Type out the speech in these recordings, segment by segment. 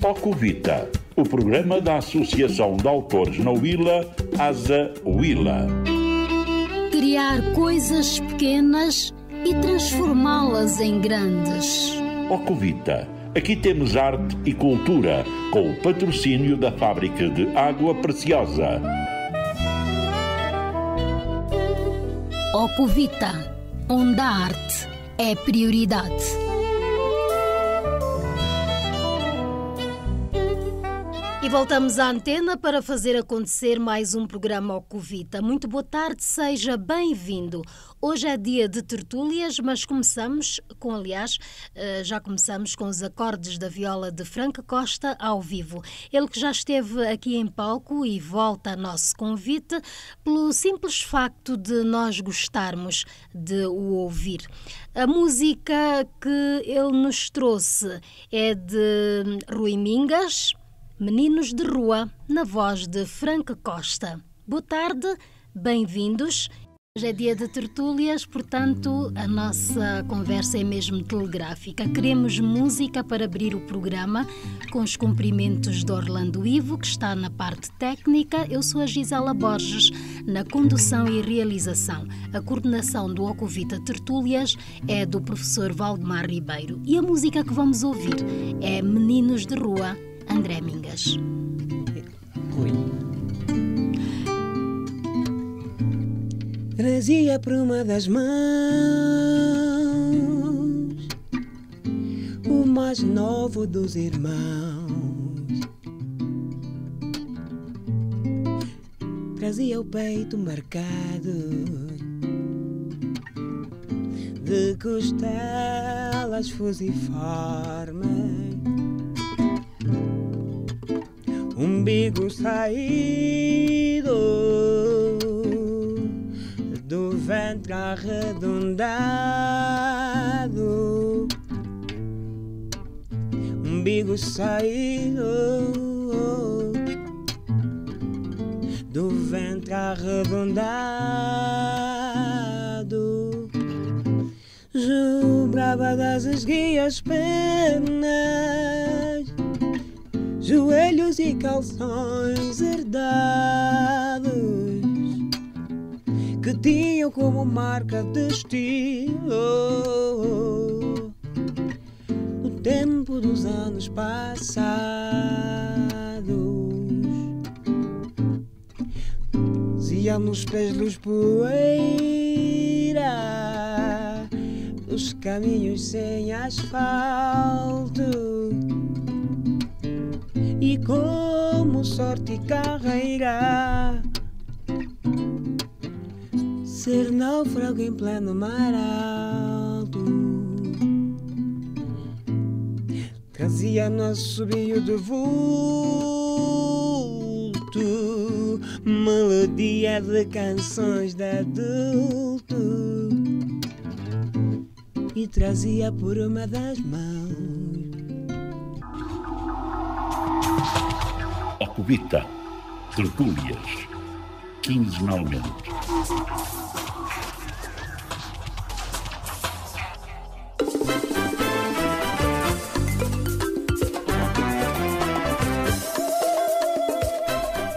Ocuvita, o programa da Associação de Autores na Huila, Asa Huila. Criar coisas pequenas e transformá-las em grandes. Ocuvita, aqui temos arte e cultura, com o patrocínio da Fábrica de Água Preciosa. Ocuvita, onde a arte é prioridade. E voltamos à antena para fazer acontecer mais um programa Ocuvita. Muito boa tarde, seja bem-vindo. Hoje é dia de tertúlias, mas já começamos com os acordes da viola de Franca Costa ao vivo. Ele que já esteve aqui em palco e volta a nosso convite pelo simples facto de nós gostarmos de o ouvir. A música que ele nos trouxe é de Rui Mingas, Meninos de Rua, na voz de Franca Costa. Boa tarde, bem-vindos. Hoje é dia de tertúlias, portanto, a nossa conversa é mesmo telegráfica. Queremos música para abrir o programa, com os cumprimentos de Orlando Ivo, que está na parte técnica. Eu sou a Gisela Borges, na condução e realização. A coordenação do Ocuvita Tertúlias é do professor Valdemar Ribeiro. E a música que vamos ouvir é Meninos de Rua, André Mingas. Trazia por uma das mãos o mais novo dos irmãos. Trazia o peito marcado de costelas fusiformes, umbigo saído do ventre arredondado, umbigo saído do ventre arredondado, jubrava das esguias penas, joelhos e calções herdados, que tinham como marca de estilo o tempo dos anos passados. Ziam nos pés luz poeira, os caminhos sem asfalto, e como sorte e carreira, ser náufrago em pleno mar alto. Trazia nosso subio de vulto, melodia de canções de adulto, e trazia por uma das mãos. Ocuvita, tertúlias, quinzenalmente.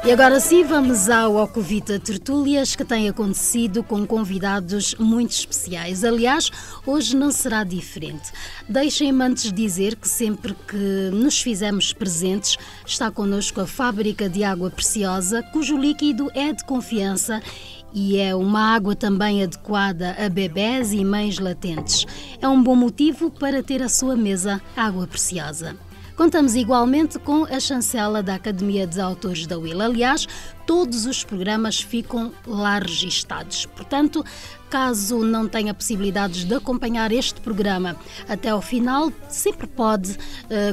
E agora sim, vamos ao Ocuvita Tertúlias, que tem acontecido com convidados muito especiais. Aliás, hoje não será diferente. Deixem-me antes dizer que sempre que nos fizermos presentes, está connosco a Fábrica de Água Preciosa, cujo líquido é de confiança e é uma água também adequada a bebés e mães latentes. É um bom motivo para ter à sua mesa água preciosa. Contamos igualmente com a chancela da Academia de Autores da Huila. Aliás, todos os programas ficam lá registados. Portanto, caso não tenha possibilidades de acompanhar este programa até ao final, sempre pode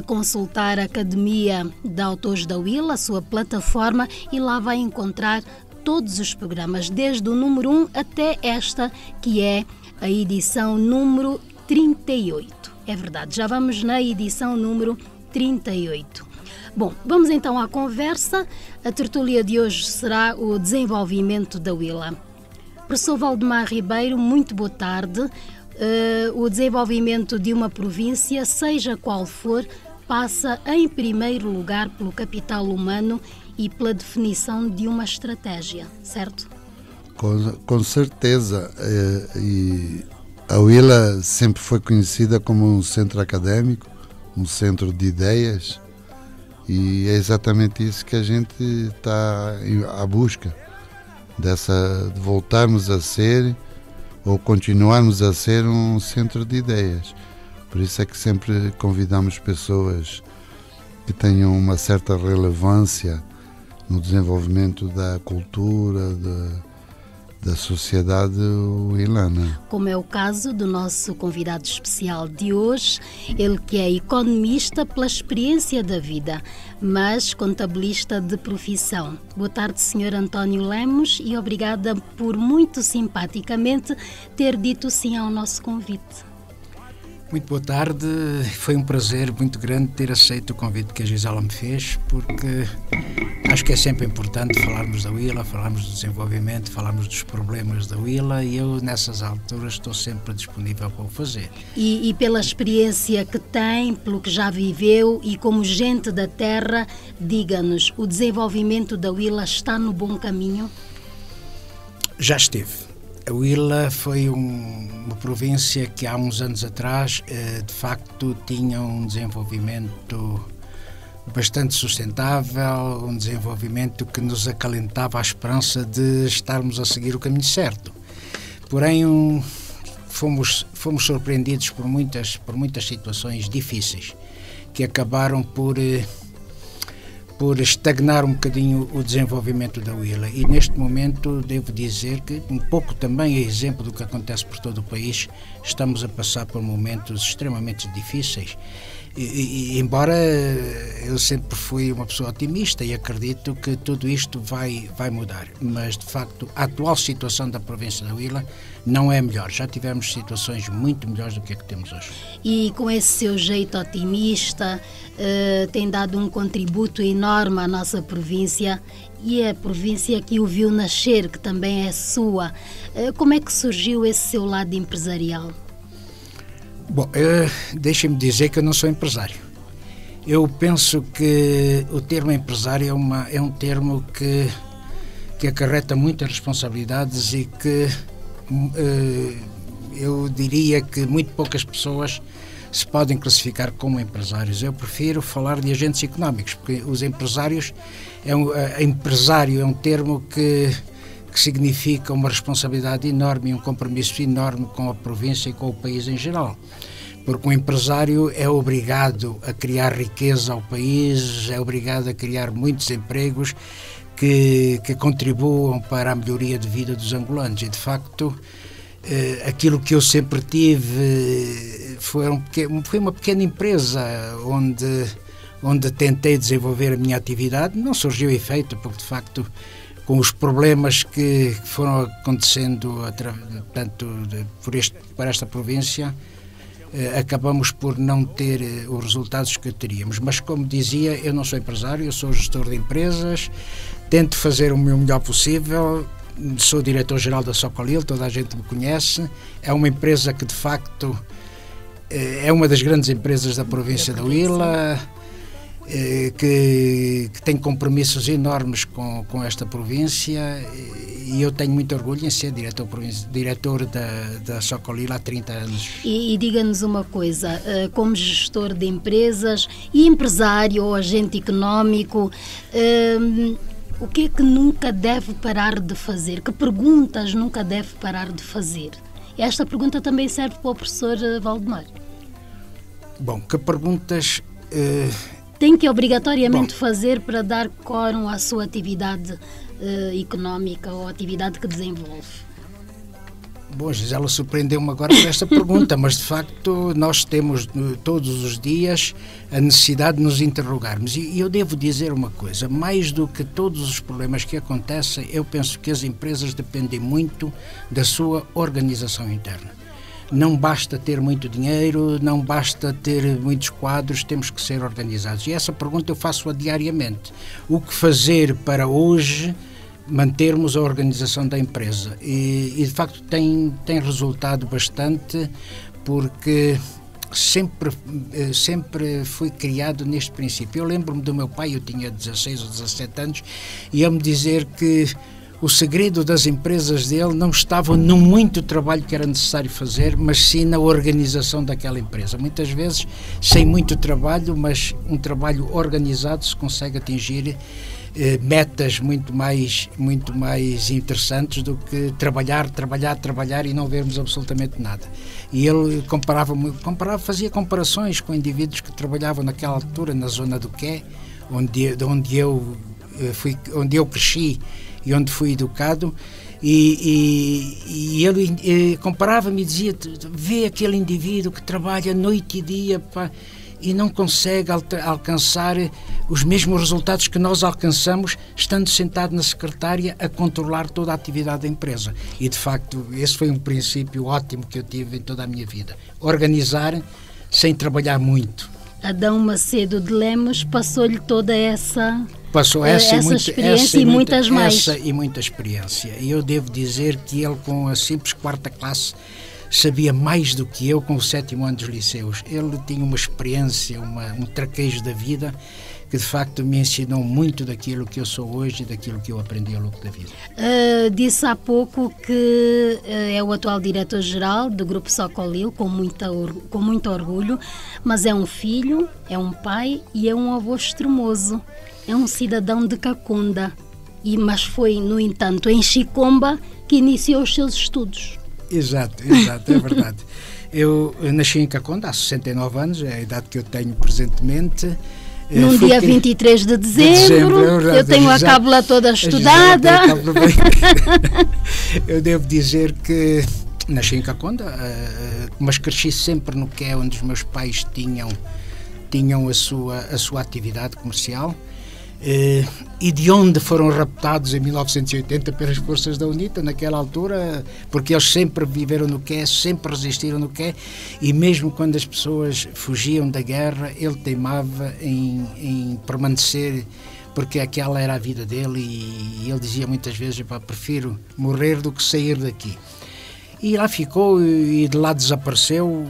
consultar a Academia de Autores da Huila, a sua plataforma, e lá vai encontrar todos os programas, desde o número 1 até esta, que é a edição número 38. É verdade, já vamos na edição número 38. Bom, vamos então à conversa. A tertúlia de hoje será o desenvolvimento da Huila. Professor Valdemar Ribeiro, muito boa tarde. o desenvolvimento de uma província, seja qual for, passa em primeiro lugar pelo capital humano e pela definição de uma estratégia, certo? Com certeza. E a Huila sempre foi conhecida como um centro académico, um centro de ideias, e é exatamente isso que a gente está à busca, de voltarmos a ser ou continuarmos a ser um centro de ideias. Por isso é que sempre convidamos pessoas que tenham uma certa relevância no desenvolvimento da cultura, da sociedade huilana. Como é o caso do nosso convidado especial de hoje, ele que é economista pela experiência da vida, mas contabilista de profissão. Boa tarde, Sr. António Lemos, e obrigada por muito simpaticamente ter dito sim ao nosso convite. Muito boa tarde, foi um prazer muito grande ter aceito o convite que a Gisela me fez, porque acho que é sempre importante falarmos da Huila, falarmos do desenvolvimento, falarmos dos problemas da Huila, e eu nessas alturas estou sempre disponível para o fazer. E pela experiência que tem, pelo que já viveu e como gente da terra, diga-nos, o desenvolvimento da Huila está no bom caminho? Já esteve. A Huila foi uma província que há uns anos atrás, de facto, tinha um desenvolvimento bastante sustentável, um desenvolvimento que nos acalentava a esperança de estarmos a seguir o caminho certo. Porém, fomos surpreendidos por muitas situações difíceis que acabaram por estagnar um bocadinho o desenvolvimento da Huila, e neste momento devo dizer que, um pouco também é exemplo do que acontece por todo o país, estamos a passar por momentos extremamente difíceis, e embora eu sempre fui uma pessoa otimista e acredito que tudo isto vai mudar, mas de facto a atual situação da província da Huila não é melhor, já tivemos situações muito melhores do que a que temos hoje. E com esse seu jeito otimista, tem dado um contributo enorme à nossa província, e a província que o viu nascer, que também é sua. Como é que surgiu esse seu lado empresarial? Bom, deixem-me dizer que eu não sou empresário. Eu penso que o termo empresário é um termo que acarreta muitas responsabilidades e que eu diria que muito poucas pessoas se podem classificar como empresários. Eu prefiro falar de agentes económicos, porque os empresários, empresário é um termo que significa uma responsabilidade enorme e um compromisso enorme com a província e com o país em geral. Porque o empresário é obrigado a criar riqueza ao país, é obrigado a criar muitos empregos que contribuam para a melhoria de vida dos angolanos. E, de facto, aquilo que eu sempre tive foi uma pequena empresa onde tentei desenvolver a minha atividade. Não surgiu efeito, porque, de facto, com os problemas que foram acontecendo por esta província, acabamos por não ter os resultados que teríamos. Mas, como dizia, eu não sou empresário, eu sou gestor de empresas, tento fazer o meu melhor possível, sou diretor-geral da Socolil, toda a gente me conhece, é uma empresa que, de facto, é uma das grandes empresas da província da Huila, que tem compromissos enormes com esta província, e eu tenho muito orgulho em ser diretor da Socolil há 30 anos. E diga-nos uma coisa, como gestor de empresas e empresário ou agente económico, o que é que nunca deve parar de fazer? Que perguntas nunca deve parar de fazer? Esta pergunta também serve para o professor Valdemar. Bom, que perguntas... tem que obrigatoriamente fazer para dar quórum à sua atividade económica ou atividade que desenvolve? Bom, Gisela surpreendeu-me agora com esta pergunta, mas de facto nós temos todos os dias a necessidade de nos interrogarmos. E eu devo dizer uma coisa, mais do que todos os problemas que acontecem, eu penso que as empresas dependem muito da sua organização interna. Não basta ter muito dinheiro, não basta ter muitos quadros, temos que ser organizados. E essa pergunta eu faço-a diariamente. O que fazer para hoje mantermos a organização da empresa. E de facto tem resultado bastante, porque sempre fui criado neste princípio. Eu lembro-me do meu pai, eu tinha 16 ou 17 anos, e ele me dizer que o segredo das empresas dele não estava no muito trabalho que era necessário fazer, mas sim na organização daquela empresa. Muitas vezes, sem muito trabalho, mas um trabalho organizado, se consegue atingir metas muito mais interessantes do que trabalhar e não vermos absolutamente nada. E ele fazia comparações com indivíduos que trabalhavam naquela altura na zona do Qué, onde eu cresci e onde fui educado, e ele comparava-me e dizia: vê aquele indivíduo que trabalha noite e dia, pá, e não consegue alcançar os mesmos resultados que nós alcançamos estando sentado na secretária a controlar toda a atividade da empresa. E de facto esse foi um princípio ótimo que eu tive em toda a minha vida: organizar sem trabalhar muito. Adão Macedo de Lemos passou-lhe toda essa experiência e muitas mais. Essa e muita experiência. E eu devo dizer que ele, com a simples 4ª classe, sabia mais do que eu com o 7º ano dos liceus. Ele tinha uma experiência, um traquejo da vida, que de facto me ensinou muito daquilo que eu sou hoje e daquilo que eu aprendi ao longo da vida. Disse há pouco que é o atual diretor-geral do Grupo Socolil, com muito orgulho, mas é um filho, é um pai e é um avô extremoso. É um cidadão de Cacunda, mas foi, no entanto, em Chicomba que iniciou os seus estudos. Exato, é verdade. Eu nasci em Cacunda há 69 anos, é a idade que eu tenho presentemente. Num dia 23 de dezembro, eu tenho a cábula toda estudada. Eu devo dizer que nasci em Cacunda, mas cresci sempre no Qué, onde os meus pais tinham a sua atividade comercial. E de onde foram raptados em 1980 pelas forças da UNITA naquela altura, porque eles sempre viveram no Qué, sempre resistiram no Qué, e mesmo quando as pessoas fugiam da guerra, ele teimava em permanecer, porque aquela era a vida dele, e ele dizia muitas vezes: prefiro morrer do que sair daqui. E lá ficou, e de lá desapareceu.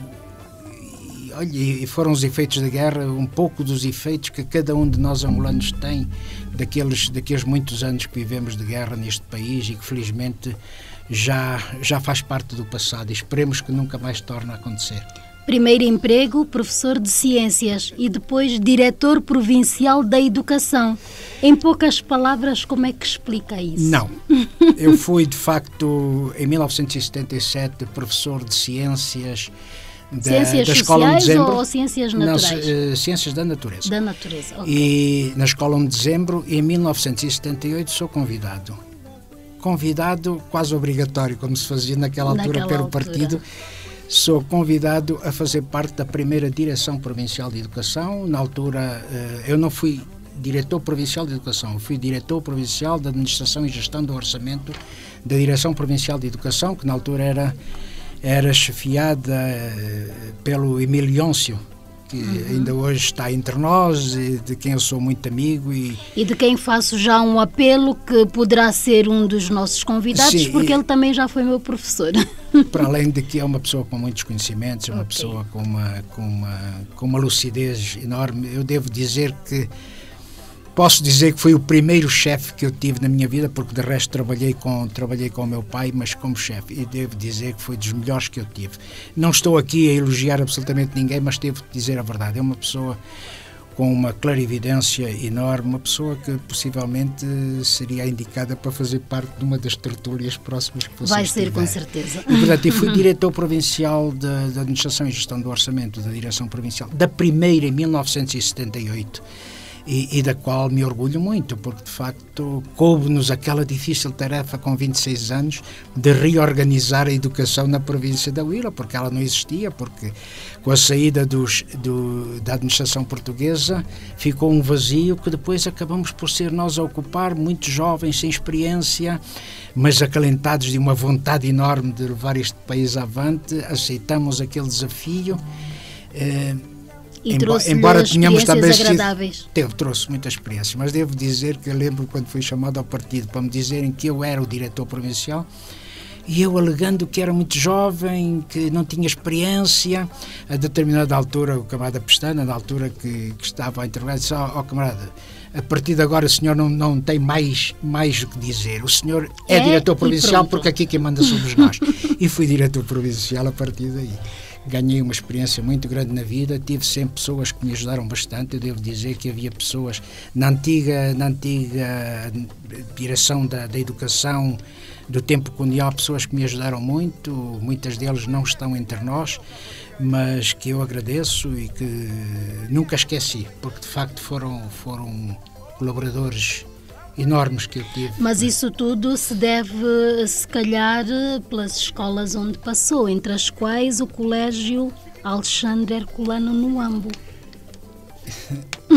E foram os efeitos da guerra, um pouco dos efeitos que cada um de nós angolanos tem daqueles muitos anos que vivemos de guerra neste país, e que felizmente já faz parte do passado, e esperemos que nunca mais torne a acontecer. Primeiro emprego, professor de ciências, e depois diretor provincial da educação. Em poucas palavras, como é que explica isso? Não, eu fui de facto em 1977 professor de ciências Ciências da Escola 1 de Dezembro, ou ciências naturais? Não, ciências da natureza. Da natureza, ok. E na Escola 1 de Dezembro, e em 1978 sou convidado quase obrigatório, como se fazia naquela altura pelo partido. Sou convidado a fazer parte da primeira Direção Provincial de Educação. Na altura, eu não fui diretor provincial de Educação, fui diretor provincial de Administração e Gestão do Orçamento da Direção Provincial de Educação, que na altura era chefiada pelo Emílio Leôncio, que ainda hoje está entre nós, e de quem eu sou muito amigo. E de quem faço já um apelo, que poderá ser um dos nossos convidados. Sim, porque ele também já foi meu professor. Para além de que é uma pessoa com muitos conhecimentos, é uma pessoa com uma lucidez enorme. Eu devo dizer que posso dizer que foi o primeiro chefe que eu tive na minha vida, porque de resto trabalhei com o meu pai, mas como chefe, e devo dizer que foi dos melhores que eu tive. Não estou aqui a elogiar absolutamente ninguém, mas devo dizer a verdade. É uma pessoa com uma clarividência enorme, uma pessoa que possivelmente seria indicada para fazer parte de uma das tertúlias próximas que vocês Vai ser, tiverem. com certeza. E, portanto, eu fui diretor provincial da Administração e Gestão do Orçamento da Direção Provincial, da primeira em 1978. E da qual me orgulho muito, porque de facto coube-nos aquela difícil tarefa com 26 anos de reorganizar a educação na província da Huila, porque ela não existia, porque com a saída da administração portuguesa ficou um vazio que depois acabamos por ser nós a ocupar, muitos jovens sem experiência, mas acalentados de uma vontade enorme de levar este país avante. Aceitamos aquele desafio. E embora tenhamos também agradáveis. Trouxe muitas experiências, mas devo dizer que eu lembro quando fui chamado ao partido para me dizerem que eu era o diretor provincial, e eu alegando que era muito jovem, que não tinha experiência. A determinada altura, o camarada Pestana, na altura que estava a interrogar, disse: ó camarada, a partir de agora o senhor não tem mais o que dizer, o senhor é diretor provincial, porque aqui quem manda somos nós. E fui diretor provincial a partir daí. Ganhei uma experiência muito grande na vida, tive sempre pessoas que me ajudaram bastante. Eu devo dizer que havia pessoas na antiga direção da educação do tempo colonial, pessoas que me ajudaram muito, muitas delas não estão entre nós, mas que eu agradeço e que nunca esqueci, porque de facto foram colaboradores enormes que eu tive. Mas isso tudo se deve, se calhar, pelas escolas onde passou, entre as quais o Colégio Alexandre Herculano no Huambo.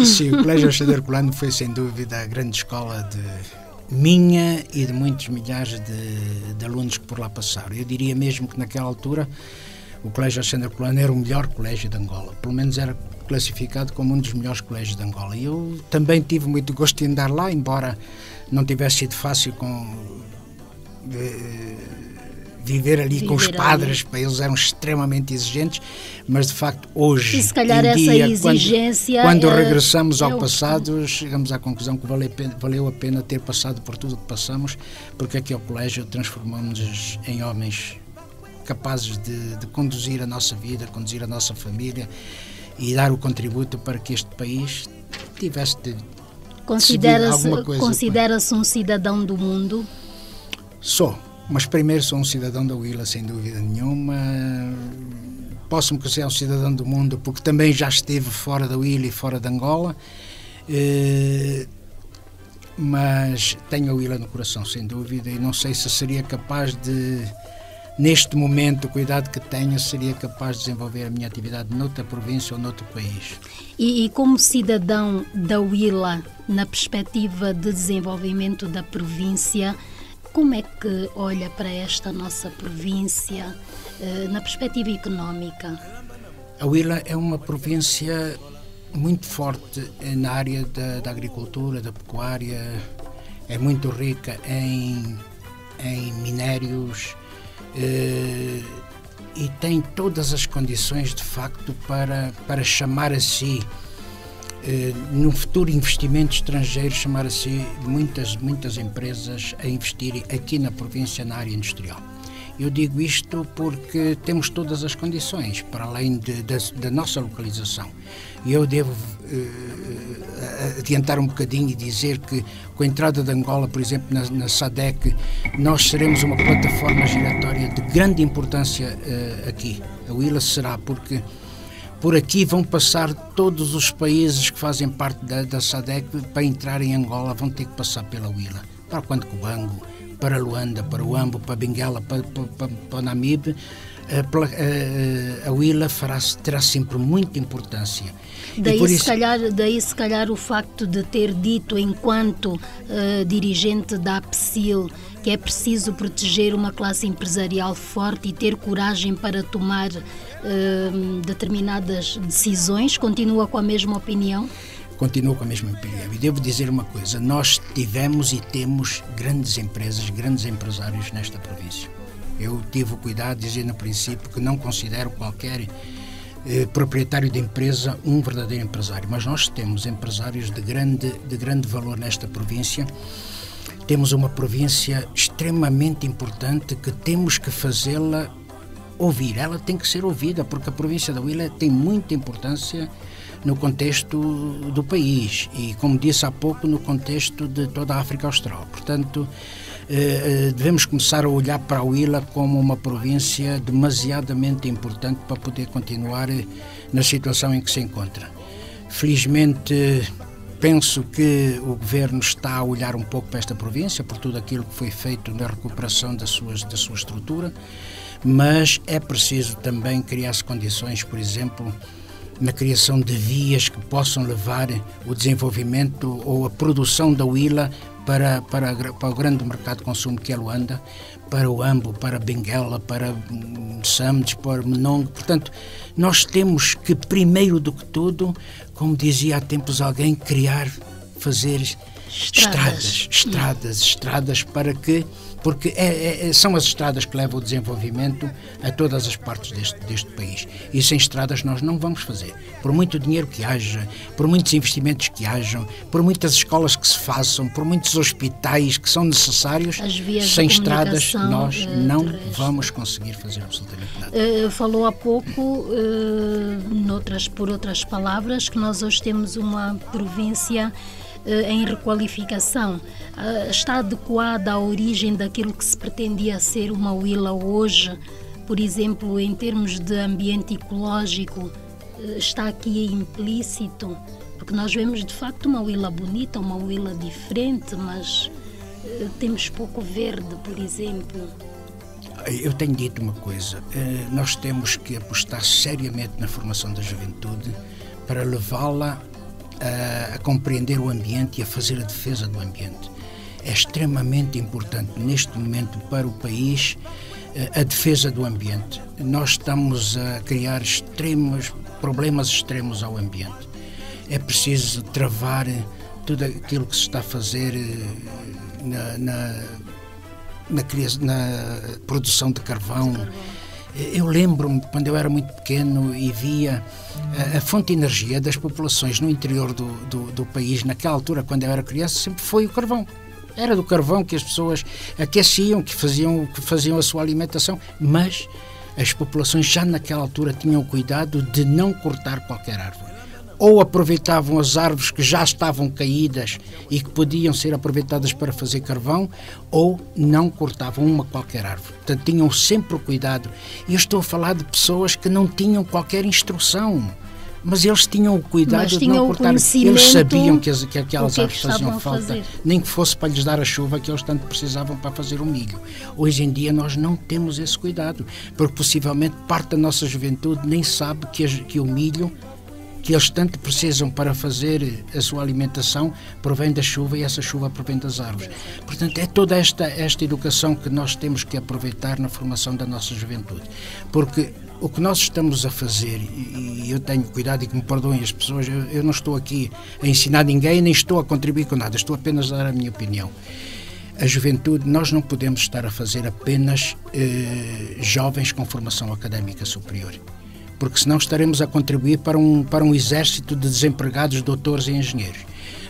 Sim, o Colégio Alexandre Herculano foi sem dúvida a grande escola minha e de muitos milhares de alunos que por lá passaram. Eu diria mesmo que naquela altura o Colégio Alexandre Herculano era o melhor colégio de Angola, pelo menos era classificado como um dos melhores colégios de Angola. E eu também tive muito gosto em andar lá, embora não tivesse sido fácil viver ali com os padres, para eles eram extremamente exigentes, mas de facto hoje, e se calhar em essa dia, exigência quando regressamos ao passado, chegamos à conclusão que valeu a pena ter passado por tudo o que passamos, porque aquele colégio transformou-nos em homens capazes de conduzir a nossa vida, conduzir a nossa família e dar o contributo para que este país tivesse de Considera-se um cidadão do mundo? Sou, mas primeiro sou um cidadão da Huila, sem dúvida nenhuma. Posso-me considerar um cidadão do mundo porque também já esteve fora da Huila e fora de Angola, mas tenho a Huila no coração, sem dúvida, e não sei se seria capaz de, neste momento, com a idade que tenho, seria capaz de desenvolver a minha atividade noutra província ou noutro país. E como cidadão da Huila, na perspectiva de desenvolvimento da província, como é que olha para esta nossa província na perspectiva económica? A Huila é uma província muito forte na área da agricultura, da pecuária, é muito rica em minérios, e tem todas as condições de facto para chamar a si, no futuro investimento estrangeiro, chamar a si muitas empresas a investirem aqui na província na área industrial. Eu digo isto porque temos todas as condições, para além da nossa localização. E eu devo adiantar um bocadinho e dizer que, com a entrada de Angola, por exemplo, na SADC, nós seremos uma plataforma giratória de grande importância aqui. A Huila será, porque por aqui vão passar todos os países que fazem parte da SADC. Para entrar em Angola vão ter que passar pela Huila, para o Cubango, para Luanda, para o Huambo, para Benguela, para o Namibe. A Huila terá sempre muita importância. Daí se calhar o facto de ter dito, enquanto dirigente da APSIL, que é preciso proteger uma classe empresarial forte e ter coragem para tomar determinadas decisões. Continua com a mesma opinião? Continuo com a mesma opinião. E devo dizer uma coisa: nós tivemos e temos grandes empresas, grandes empresários nesta província. Eu tive o cuidado de dizer no princípio que não considero qualquer proprietário de empresa um verdadeiro empresário, mas nós temos empresários de grande valor nesta província. Temos uma província extremamente importante que temos que fazê-la ouvir. Ela tem que ser ouvida, porque a província da Huila tem muita importância no contexto do país e, como disse há pouco, no contexto de toda a África Austral. Portanto, devemos começar a olhar para a Huila como uma província demasiadamente importante para poder continuar na situação em que se encontra. Felizmente, penso que o Governo está a olhar um pouco para esta província, por tudo aquilo que foi feito na recuperação da sua estrutura, mas é preciso também criar-se condições, por exemplo, na criação de vias que possam levar o desenvolvimento ou a produção da Huila para o grande mercado de consumo que é Luanda, para o Ambo, para Benguela, para Samdes, para Menong. Portanto, nós temos que, primeiro do que tudo, como dizia há tempos alguém, fazer estradas para que, porque são as estradas que levam o desenvolvimento a todas as partes deste país, e sem estradas nós não vamos fazer, por muito dinheiro que haja, por muitos investimentos que hajam, por muitas escolas que se façam, por muitos hospitais que são necessários, sem estradas nós não vamos conseguir fazer absolutamente nada. Falou há pouco, por outras palavras, que nós hoje temos uma província em requalificação. Está adequada à origem daquilo que se pretendia ser uma Huila hoje? Por exemplo, em termos de ambiente ecológico, está aqui implícito? Porque nós vemos de facto uma Huila bonita, uma Huila diferente, mas temos pouco verde, por exemplo. Eu tenho dito uma coisa, nós temos que apostar seriamente na formação da juventude para levá-la a compreender o ambiente e a fazer a defesa do ambiente. É extremamente importante neste momento para o país a defesa do ambiente. Nós estamos a criar problemas extremos ao ambiente. É preciso travar tudo aquilo que se está a fazer na produção de carvão. Eu lembro-me, quando eu era muito pequeno e via a fonte de energia das populações no interior do país, naquela altura, quando eu era criança, sempre foi o carvão. Era do carvão que as pessoas aqueciam, que faziam a sua alimentação, mas as populações já naquela altura tinham cuidado de não cortar qualquer árvore. Ou aproveitavam as árvores que já estavam caídas e que podiam ser aproveitadas para fazer carvão, ou não cortavam uma qualquer árvore. Portanto, tinham sempre o cuidado. E eu estou a falar de pessoas que não tinham qualquer instrução, mas eles tinham o cuidado de não cortar. Eles sabiam que aquelas árvores faziam falta, nem que fosse para lhes dar a chuva que eles tanto precisavam para fazer o milho. Hoje em dia nós não temos esse cuidado, porque possivelmente parte da nossa juventude nem sabe que o milho que eles tanto precisam para fazer a sua alimentação provém da chuva, e essa chuva provém das árvores. Portanto, é toda esta educação que nós temos que aproveitar na formação da nossa juventude. Porque o que nós estamos a fazer, e eu tenho cuidado e que me perdoem as pessoas, eu não estou aqui a ensinar ninguém, nem estou a contribuir com nada, estou apenas a dar a minha opinião. A juventude, nós não podemos estar a fazer apenas jovens com formação académica superior, porque senão estaremos a contribuir para um exército de desempregados, doutores e engenheiros.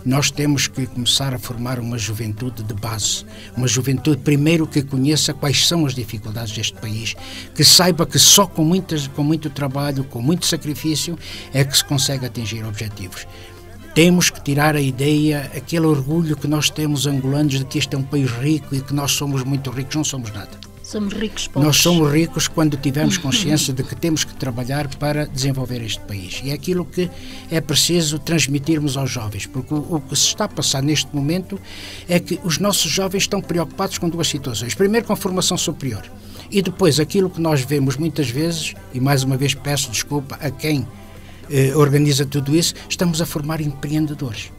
Nós temos que começar a formar uma juventude de base, uma juventude primeiro que conheça quais são as dificuldades deste país, que saiba que só com muito trabalho, com muito sacrifício, é que se consegue atingir objetivos. Temos que tirar a ideia, aquele orgulho que nós temos angolanos de que este é um país rico e que nós somos muito ricos. Não somos nada. Somos ricos pobres. Nós somos ricos quando tivermos consciência de que temos que trabalhar para desenvolver este país. E é aquilo que é preciso transmitirmos aos jovens, porque o que se está a passar neste momento é que os nossos jovens estão preocupados com duas situações. Primeiro, com a formação superior. E depois, aquilo que nós vemos muitas vezes, e mais uma vez peço desculpa a quem organiza tudo isso, estamos a formar empreendedores.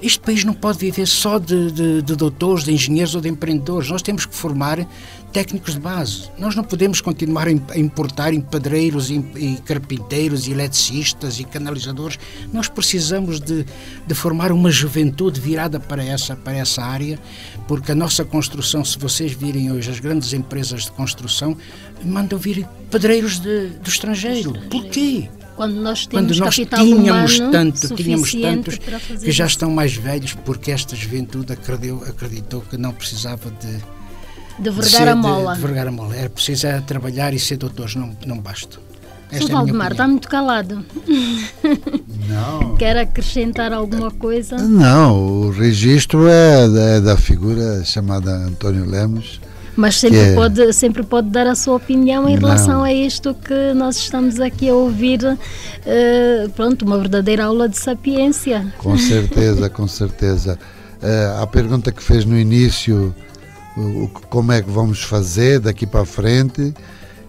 Este país não pode viver só de doutores, de engenheiros ou de empreendedores. Nós temos que formar técnicos de base. Nós não podemos continuar a importar pedreiros e carpinteiros e eletricistas e canalizadores. Nós precisamos de formar uma juventude virada para essa área, porque a nossa construção, se vocês virem hoje as grandes empresas de construção, mandam vir pedreiros do estrangeiro. Porquê? Quando nós tínhamos tantos que já estão mais velhos, porque esta juventude acreditou que não precisava de vergar a mola. De vergar a mola. Era preciso trabalhar e ser doutores, não basta. Sr. Valdemar, está muito calado. Não. Quer acrescentar alguma coisa? Não, o registro é da figura chamada António Lemos. Mas sempre pode dar a sua opinião em relação a isto que nós estamos aqui a ouvir, uma verdadeira aula de sapiência. Com certeza, com certeza. A pergunta que fez no início, como é que vamos fazer daqui para a frente,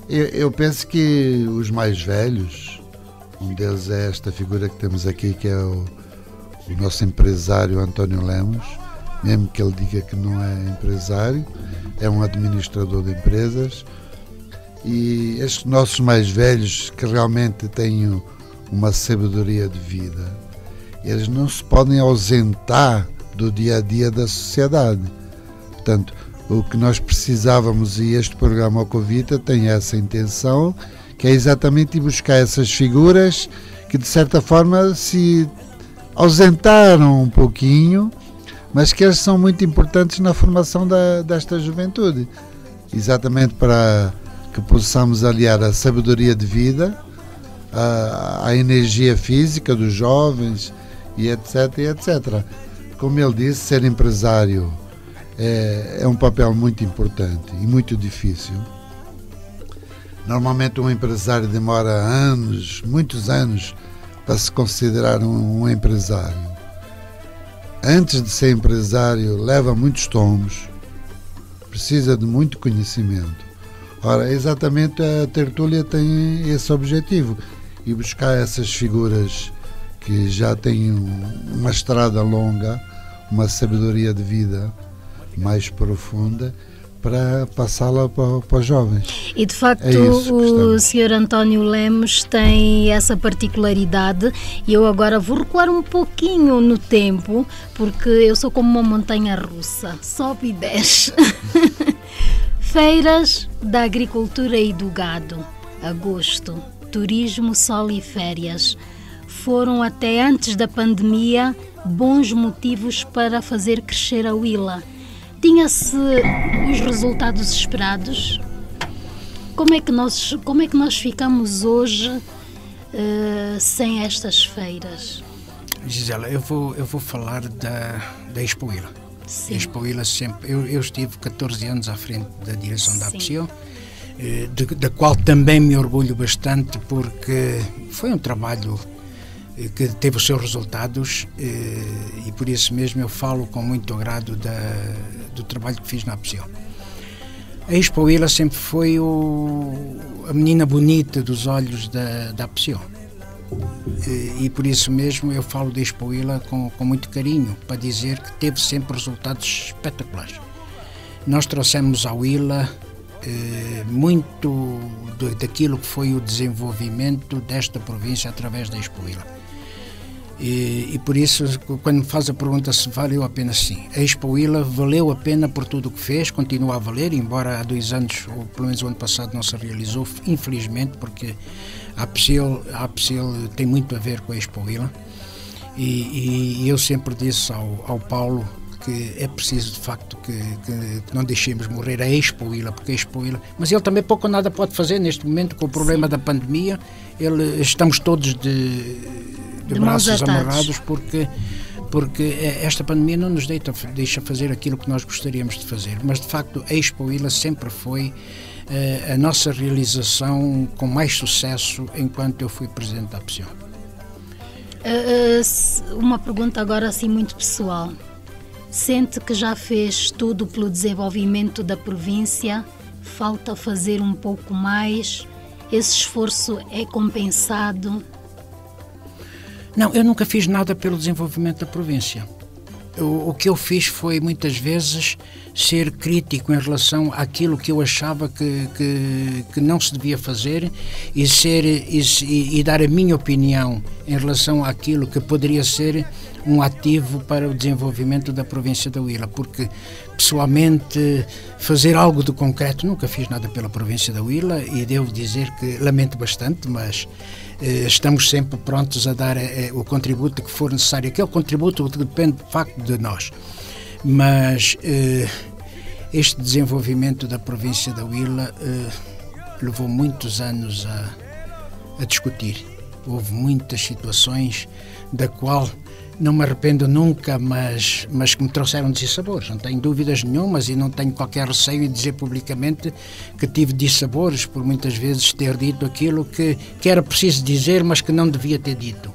eu penso que os mais velhos, um deles é esta figura que temos aqui, que é o nosso empresário António Lemos, mesmo que ele diga que não é empresário, é um administrador de empresas. E estes nossos mais velhos, que realmente têm uma sabedoria de vida, eles não se podem ausentar do dia a dia da sociedade. Portanto, o que nós precisávamos, e este programa Alcovita tem essa intenção, que é exatamente ir buscar essas figuras que de certa forma se ausentaram um pouquinho, mas que eles são muito importantes na formação desta juventude, exatamente para que possamos aliar a sabedoria de vida à energia física dos jovens e etc, etc. Como ele disse, ser empresário é um papel muito importante e muito difícil. Normalmente um empresário demora anos, muitos anos, para se considerar um empresário. Antes de ser empresário, leva muitos tombos, precisa de muito conhecimento. Ora, exatamente a tertúlia tem esse objetivo, e buscar essas figuras que já têm uma estrada longa, uma sabedoria de vida mais profunda, para passá-la para os jovens. E de facto o Sr. António Lemos tem essa particularidade, e eu agora vou recuar um pouquinho no tempo, porque eu sou como uma montanha russa, sobe e desce. Feiras da agricultura e do gado, agosto, turismo, sol e férias. Foram até antes da pandemia bons motivos para fazer crescer a Willa. Tinha-se os resultados esperados? Como é que nós ficamos hoje sem estas feiras? Gisela, eu vou falar da Expo Willa. Sim. A Expo Willa sempre... Eu estive 14 anos à frente da direção da APSIO, da qual também me orgulho bastante, porque foi um trabalho que teve os seus resultados, e por isso mesmo eu falo com muito agrado do trabalho que fiz na APSIO. A Expo Willa sempre foi a menina bonita dos olhos da APSIO, e por isso mesmo eu falo da Expo Willa com muito carinho, para dizer que teve sempre resultados espetaculares. Nós trouxemos à Willa muito daquilo que foi o desenvolvimento desta província através da Expo Willa. E por isso, quando me faz a pergunta se valeu a pena, sim. A Expo Willa valeu a pena por tudo o que fez, continua a valer, embora há 2 anos, ou pelo menos o ano passado, não se realizou, infelizmente, porque a APSIL tem muito a ver com a Expo Willa. E eu sempre disse ao Paulo que é preciso, de facto, que não deixemos morrer a Expo Willa, porque a Expo Willa... Mas ele também pouco ou nada pode fazer neste momento, com o problema da pandemia. Estamos todos de braços amarrados, porque esta pandemia não nos deixa fazer aquilo que nós gostaríamos de fazer. Mas, de facto, a Expo Willa sempre foi a nossa realização com mais sucesso enquanto eu fui presidente da APSIO. Uma pergunta agora assim muito pessoal. Sente que já fez tudo pelo desenvolvimento da província? Falta fazer um pouco mais? Esse esforço é compensado? Não, eu nunca fiz nada pelo desenvolvimento da província. O que eu fiz foi, muitas vezes, ser crítico em relação àquilo que eu achava que não se devia fazer, e dar a minha opinião em relação àquilo que poderia ser um ativo para o desenvolvimento da província da Willa, porque, pessoalmente, fazer algo de concreto, nunca fiz nada pela província da Willa, e devo dizer que lamento bastante, mas estamos sempre prontos a dar o contributo que for necessário. Aquele contributo depende, de facto, de nós. Mas este desenvolvimento da província da Willa levou muitos anos a discutir. Houve muitas situações da qual não me arrependo nunca, mas que me trouxeram dissabores. Não tenho dúvidas nenhumas, e não tenho qualquer receio em dizer publicamente que tive dissabores por muitas vezes ter dito aquilo que era preciso dizer, mas que não devia ter dito.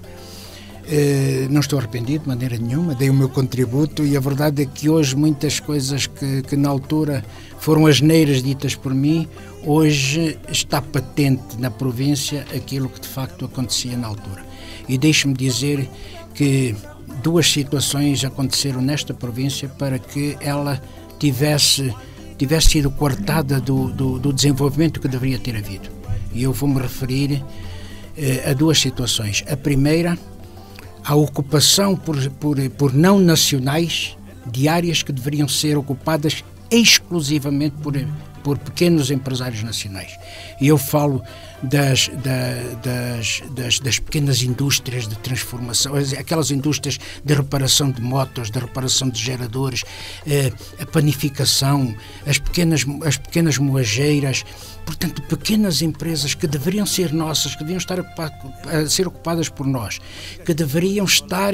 Não estou arrependido de maneira nenhuma, dei o meu contributo, e a verdade é que hoje muitas coisas que na altura foram asneiras ditas por mim, hoje está patente na província aquilo que de facto acontecia na altura. E deixe-me dizer que duas situações aconteceram nesta província para que ela tivesse sido coartada do desenvolvimento que deveria ter havido. E eu vou-me referir a duas situações. A primeira, a ocupação por não nacionais de áreas que deveriam ser ocupadas exclusivamente por pequenos empresários nacionais. E eu falo das pequenas indústrias de transformação, aquelas indústrias de reparação de motos, de reparação de geradores, a panificação, as pequenas moageiras, portanto, pequenas empresas que deveriam ser nossas, que deveriam estar a ser ocupadas por nós, que deveriam estar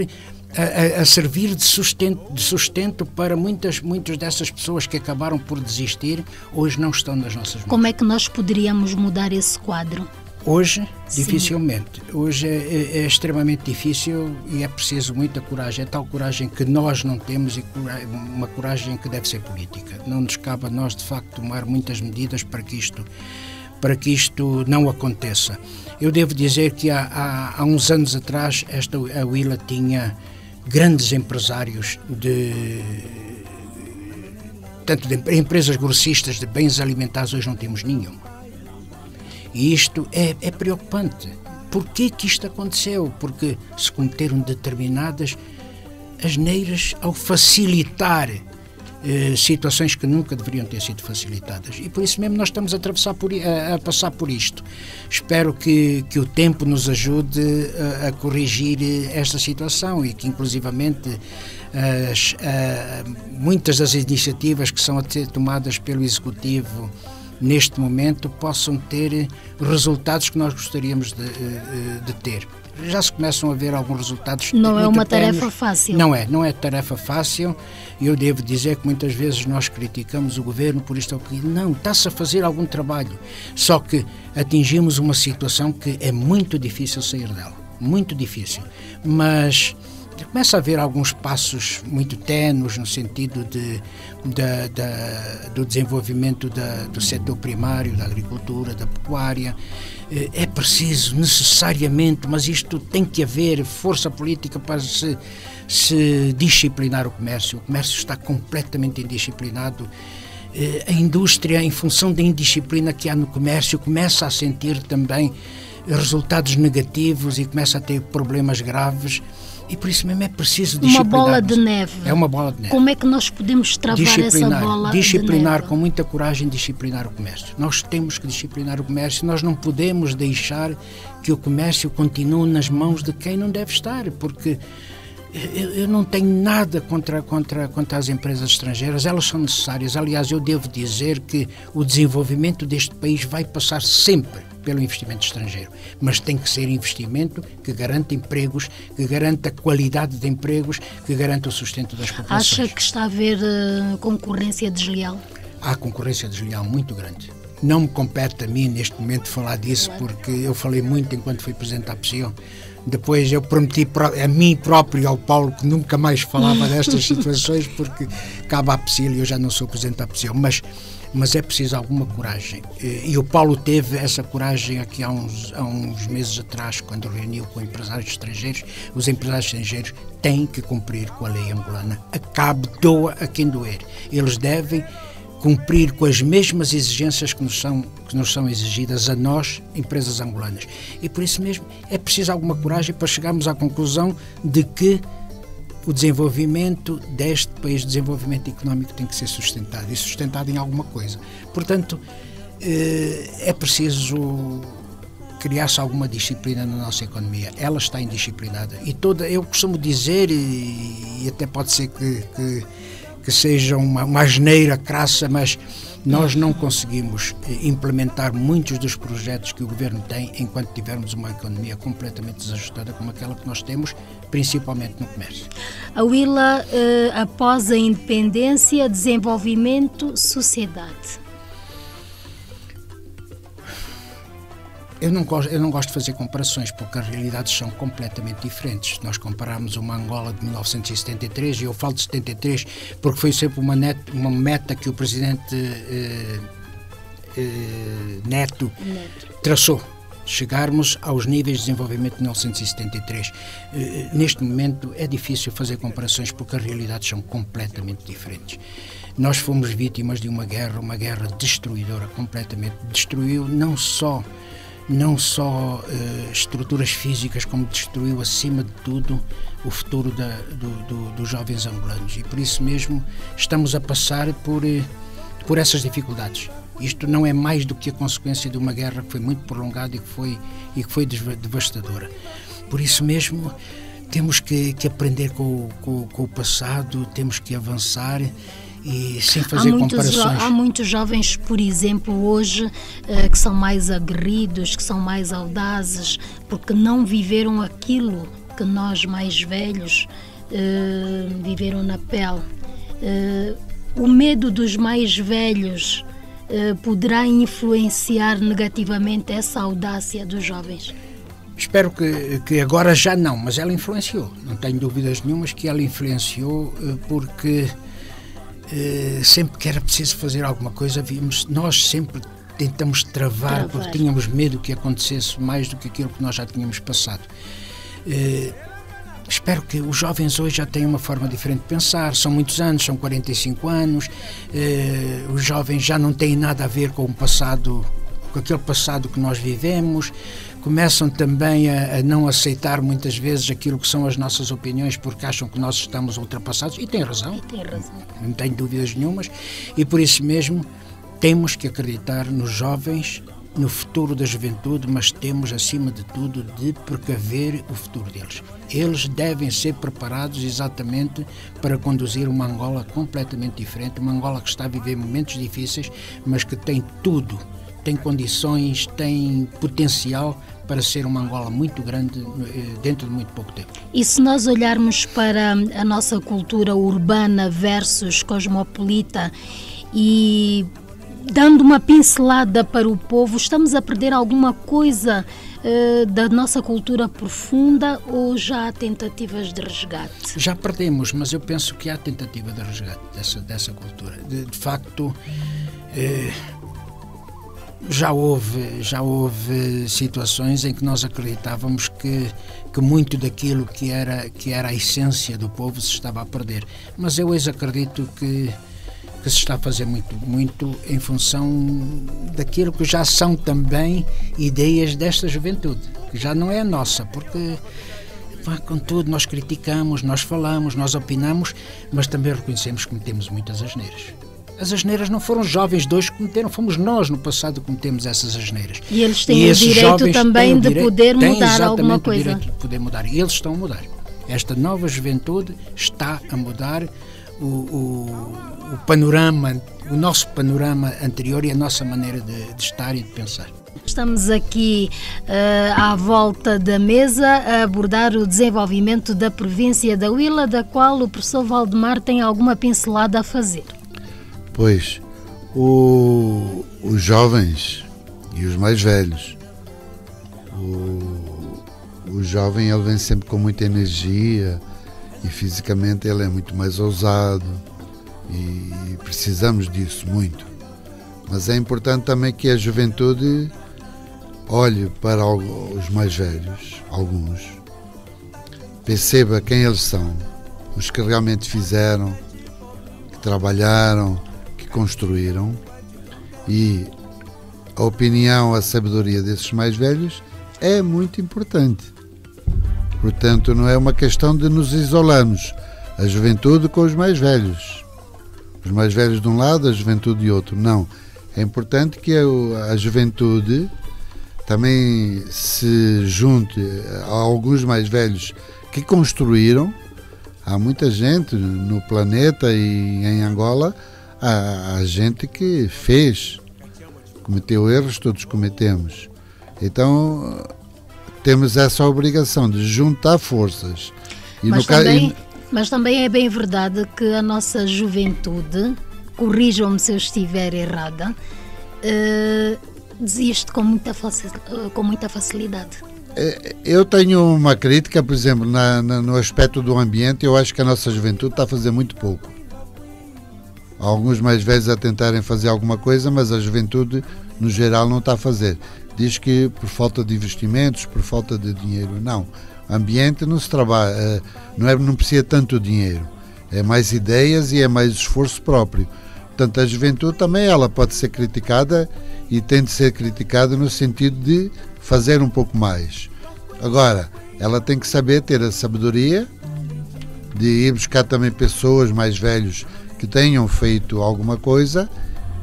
a servir de sustento para muitas dessas pessoas que acabaram por desistir, hoje não estão nas nossas mãos. Como é que nós poderíamos mudar esse quadro? Hoje, Sim. dificilmente. Hoje é extremamente difícil e é preciso muita coragem. É tal coragem que nós não temos e uma coragem que deve ser política. Não nos cabe a nós, de facto, tomar muitas medidas para que isto não aconteça. Eu devo dizer que há uns anos atrás a Willa tinha grandes empresários tanto de empresas grossistas de bens alimentares, hoje não temos nenhum. E isto é preocupante. Porquê que isto aconteceu? Porque se cometeram determinadas asneiras ao facilitar situações que nunca deveriam ter sido facilitadas. E por isso mesmo nós estamos a passar por isto. Espero que o tempo nos ajude a corrigir esta situação e que, inclusivamente, muitas das iniciativas que são a ser tomadas pelo Executivo neste momento possam ter resultados que nós gostaríamos de ter. Já se começam a ver alguns resultados. Não é uma tarefa fácil. Não é tarefa fácil. Eu devo dizer que muitas vezes nós criticamos o governo por isto ou por aquilo. Não, está-se a fazer algum trabalho. Só que atingimos uma situação que é muito difícil sair dela. Muito difícil. Mas começa a haver alguns passos muito ténues no sentido do desenvolvimento do setor primário, da agricultura, da pecuária. É preciso necessariamente, mas isto tem que haver força política para se disciplinar o comércio. O comércio está completamente indisciplinado. A indústria, em função da indisciplina que há no comércio, começa a sentir também resultados negativos e começa a ter problemas graves. E por isso mesmo é preciso disciplinar. Uma bola de neve. É uma bola de neve. Como é que nós podemos travar essa bola de neve? Disciplinar com muita coragem, disciplinar o comércio. Nós temos que disciplinar o comércio. Nós não podemos deixar que o comércio continue nas mãos de quem não deve estar, porque eu não tenho nada contra as empresas estrangeiras. Elas são necessárias. Aliás, eu devo dizer que o desenvolvimento deste país vai passar sempre pelo investimento estrangeiro, mas tem que ser investimento que garanta empregos, que garanta qualidade de empregos, que garanta o sustento das populações. Acha que está a haver concorrência desleal? Há concorrência desleal muito grande. Não me compete a mim neste momento falar disso, porque eu falei muito enquanto fui presidente da APSIO. Depois eu prometi a mim próprio e ao Paulo que nunca mais falava destas situações, porque cabe à APSIO e eu já não sou presidente da APSIO, mas é preciso alguma coragem. E o Paulo teve essa coragem aqui há uns meses atrás, quando reuniu com empresários estrangeiros. Os empresários estrangeiros têm que cumprir com a lei angolana. Acabe, doa a quem doer. Eles devem cumprir com as mesmas exigências que nos são exigidas a nós, empresas angolanas. E por isso mesmo é preciso alguma coragem para chegarmos à conclusão de que o desenvolvimento deste país, o desenvolvimento económico, tem que ser sustentado e sustentado em alguma coisa. Portanto, é preciso criar-se alguma disciplina na nossa economia. Ela está indisciplinada. Eu costumo dizer, e até pode ser que seja uma asneira crassa, mas nós não conseguimos implementar muitos dos projetos que o governo tem enquanto tivermos uma economia completamente desajustada como aquela que nós temos, principalmente no comércio. A Willa, após a independência, desenvolvimento, sociedade. Eu não gosto de fazer comparações, porque as realidades são completamente diferentes. Nós compararmos uma Angola de 1973, e eu falo de 73 porque foi sempre uma meta que o presidente Neto traçou. chegarmos aos níveis de desenvolvimento de 1973. Neste momento é difícil fazer comparações porque as realidades são completamente diferentes. Nós fomos vítimas de uma guerra destruidora, completamente. Destruiu não só estruturas físicas, como destruiu acima de tudo o futuro dos jovens angolanos. E por isso mesmo estamos a passar por essas dificuldades. Isto não é mais do que a consequência de uma guerra que foi muito prolongada e que foi devastadora. Por isso mesmo temos que aprender com o passado, temos que avançar e sem fazer comparações. Há muitos jovens, por exemplo, hoje, que são mais aguerridos, que são mais audazes, porque não viveram aquilo que nós mais velhos viveram na pele. O medo dos mais velhos poderá influenciar negativamente essa audácia dos jovens? Espero que agora já não, mas ela influenciou. Não tenho dúvidas nenhumas que ela influenciou, porque sempre que era preciso fazer alguma coisa, nós sempre tentamos travar, porque tínhamos medo que acontecesse mais do que aquilo que nós já tínhamos passado. Espero que os jovens hoje já tenham uma forma diferente de pensar. São muitos anos, são 45 anos. Os jovens já não têm nada a ver com o passado, com aquele passado que nós vivemos. Começam também a não aceitar muitas vezes aquilo que são as nossas opiniões, porque acham que nós estamos ultrapassados. E têm razão. Não tenho dúvidas nenhumas. E por isso mesmo temos que acreditar nos jovens, no futuro da juventude, mas temos, acima de tudo, de precaver o futuro deles. Eles devem ser preparados exatamente para conduzir uma Angola completamente diferente, uma Angola que está a viver momentos difíceis, mas que tem tudo, tem condições, tem potencial para ser uma Angola muito grande dentro de muito pouco tempo. E se nós olharmos para a nossa cultura urbana versus cosmopolita e dando uma pincelada para o povo, estamos a perder alguma coisa da nossa cultura profunda ou já há tentativas de resgate? Já perdemos, mas eu penso que há tentativa de resgate dessa cultura. De facto, já houve situações em que nós acreditávamos que muito daquilo que era a essência do povo se estava a perder. Mas eu hoje acredito que se está a fazer muito em função daquilo que já são também ideias desta juventude, que já não é a nossa, porque contudo nós criticamos, nós falamos, nós opinamos, mas também reconhecemos que cometemos muitas asneiras. As asneiras não foram os jovens de hoje que cometeram, fomos nós no passado que cometemos essas asneiras. E eles têm o direito também de poder mudar alguma coisa. O direito de poder mudar, e eles estão a mudar. Esta nova juventude está a mudar o panorama, o nosso panorama anterior e a nossa maneira de estar e de pensar. Estamos aqui à volta da mesa a abordar o desenvolvimento da província da Huila, da qual o professor Valdemar tem alguma pincelada a fazer. Pois, os jovens e os mais velhos, o jovem ele vem sempre com muita energia e fisicamente ele é muito mais ousado e precisamos disso muito. Mas é importante também que a juventude olhe para os mais velhos, alguns, perceba quem eles são, os que realmente fizeram, que trabalharam, que construíram, e a opinião, a sabedoria desses mais velhos é muito importante. Portanto, não é uma questão de nos isolarmos, a juventude com os mais velhos de um lado, a juventude de outro. Não, é importante que a juventude também se junte a alguns mais velhos que construíram. Há muita gente no planeta e em Angola, há gente que fez, cometeu erros, todos cometemos. Então temos essa obrigação de juntar forças. E mas também é bem verdade que a nossa juventude, corrijam-me se eu estiver errada, desiste com muita facilidade. Eu tenho uma crítica, por exemplo, no aspecto do ambiente. Eu acho que a nossa juventude está a fazer muito pouco. Há alguns mais velhos a tentarem fazer alguma coisa, mas a juventude, no geral, não está a fazer. diz que por falta de investimentos, por falta de dinheiro. Não, ambiente não se trabalha, não precisa tanto dinheiro, é mais ideias e é mais esforço próprio. Portanto, a juventude também ela pode ser criticada e tem de ser criticada no sentido de fazer um pouco mais. Agora, ela tem que saber ter a sabedoria de ir buscar também pessoas mais velhos que tenham feito alguma coisa